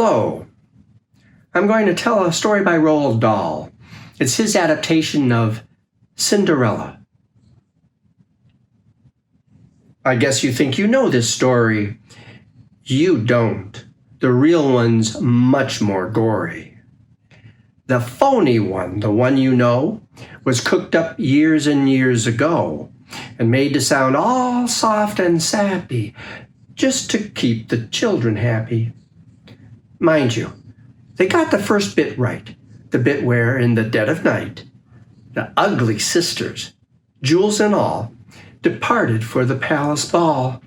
Hello. I'm going to tell a story by Roald Dahl. It's his adaptation of Cinderella. I guess you think you know this story. You don't. The real one's much more gory. The phony one, the one you know, was cooked up years and years ago and made to sound all soft and sappy just to keep the children happy. Mind you, they got the first bit right, the bit where, in the dead of night, the ugly sisters, jewels and all, departed for the palace ball,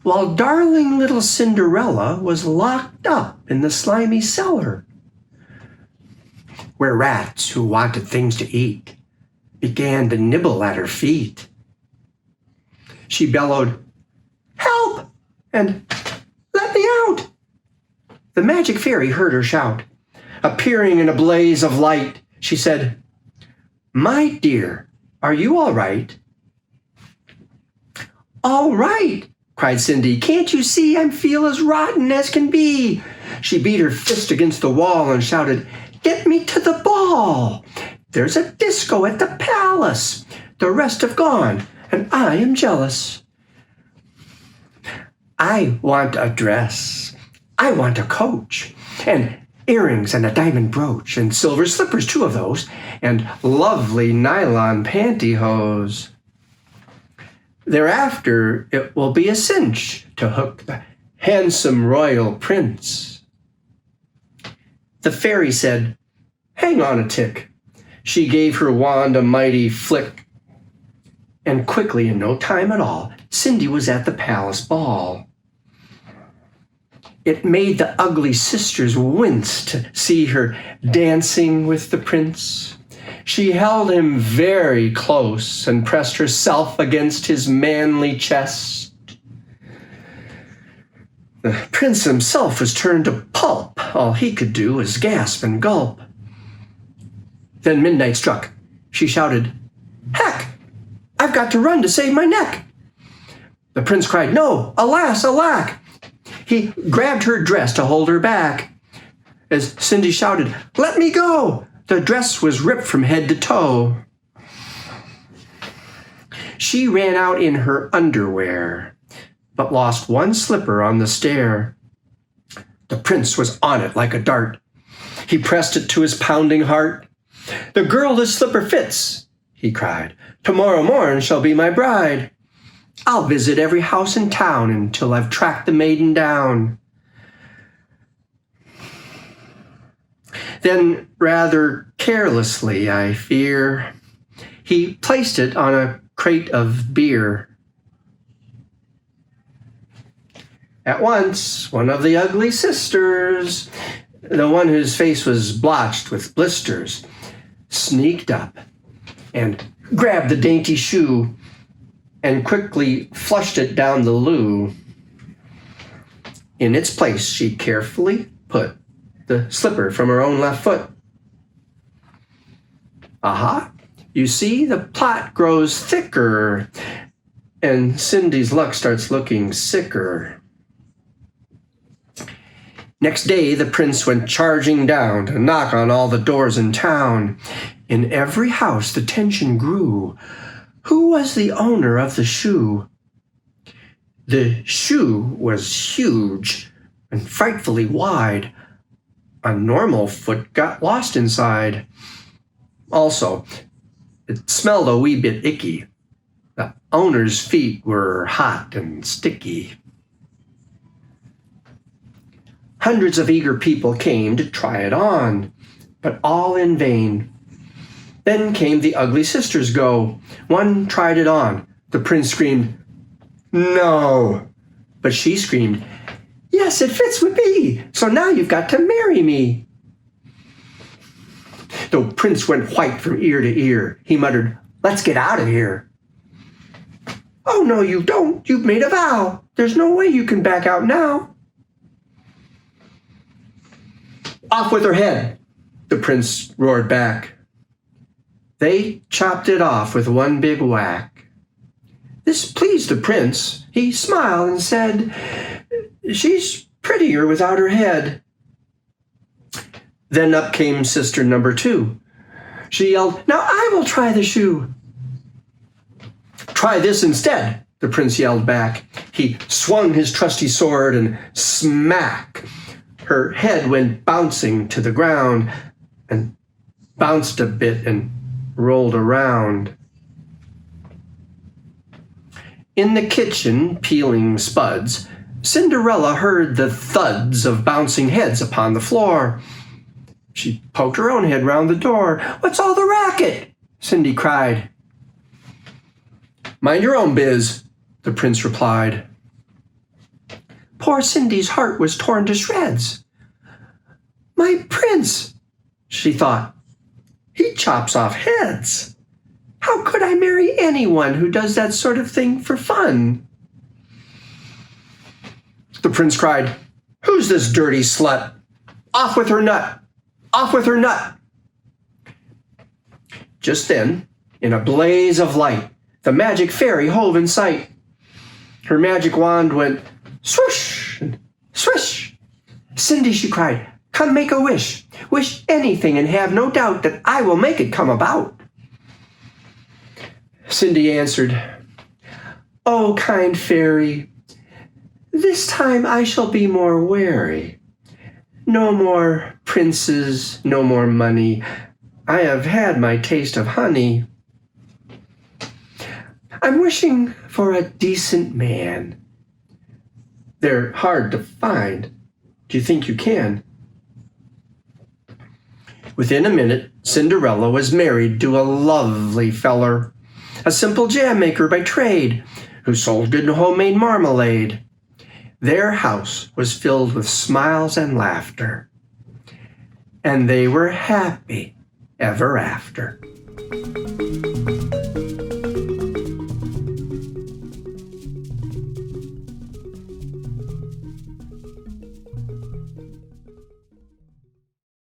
while darling little Cinderella was locked up in the slimy cellar, where rats who wanted things to eat began to nibble at her feet. She bellowed, "Help!" and "Let me out!" The magic fairy heard her shout. Appearing in a blaze of light, she said, "My dear, are you all right?" "All right," cried Cindy. "Can't you see I feel as rotten as can be?" She beat her fist against the wall and shouted, "Get me to the ball! There's a disco at the palace. The rest have gone, and I am jealous. I want a dress. I want a coach, and earrings and a diamond brooch, and silver slippers, 2 of those, and lovely nylon pantyhose. Thereafter, it will be a cinch to hook the handsome royal prince." The fairy said, "Hang on a tick." She gave her wand a mighty flick, and quickly, in no time at all, Cindy was at the palace ball. It made the ugly sisters wince to see her dancing with the prince. She held him very close and pressed herself against his manly chest. The prince himself was turned to pulp. All he could do was gasp and gulp. Then midnight struck. She shouted, "Heck! I've got to run to save my neck!" The prince cried, "No, alas, alack!" He grabbed her dress to hold her back. As Cindy shouted, "Let me go!" the dress was ripped from head to toe. She ran out in her underwear, but lost one slipper on the stair. The prince was on it like a dart. He pressed it to his pounding heart. "The girl this slipper fits," he cried. "Tomorrow morn shall be my bride. I'll visit every house in town until I've tracked the maiden down." Then, rather carelessly, I fear, he placed it on a crate of beer. At once, one of the ugly sisters, the one whose face was blotched with blisters, sneaked up and grabbed the dainty shoe and quickly flushed it down the loo. In its place, she carefully put the slipper from her own left foot. Aha! You see, the plot grows thicker, and Cindy's luck starts looking sicker. Next day, the prince went charging down to knock on all the doors in town. In every house, the tension grew. Who was the owner of the shoe? The shoe was huge and frightfully wide. A normal foot got lost inside. Also, it smelled a wee bit icky. The owner's feet were hot and sticky. Hundreds of eager people came to try it on, but all in vain. Then came the ugly sisters go. One tried it on. The prince screamed, "No!" But she screamed, "Yes, it fits with me, so now you've got to marry me." The prince went white from ear to ear. He muttered, "Let's get out of here." "Oh, no, you don't. You've made a vow. There's no way you can back out now." "Off with her head," the prince roared back. They chopped it off with one big whack. This pleased the prince. He smiled and said, "She's prettier without her head. Then up came sister number 2. She yelled, "Now I will try the shoe." "Try this instead," the prince yelled back. He swung his trusty sword and smack! Her head went bouncing to the ground and bounced a bit and rolled around. In the kitchen, peeling spuds, Cinderella heard the thuds of bouncing heads upon the floor. She poked her own head round the door. "What's all the racket?" Cindy cried. "Mind your own biz," the prince replied. Poor Cindy's heart was torn to shreds. "My prince," she thought, "he chops off heads. How could I marry anyone who does that sort of thing for fun?" The prince cried, "Who's this dirty slut? Off with her nut! Off with her nut!" Just then, in a blaze of light, the magic fairy hove in sight. Her magic wand went swoosh and swish. "Cindy," she cried, "come make a wish. Wish anything and have no doubt that I will make it come about." Cindy answered, "Oh, kind fairy, this time I shall be more wary. No more princes, no more money. I have had my taste of honey. I'm wishing for a decent man. They're hard to find. Do you think you can?" Within a minute, Cinderella was married to a lovely feller, a simple jam maker by trade, who sold good homemade marmalade. Their house was filled with smiles and laughter, and they were happy ever after.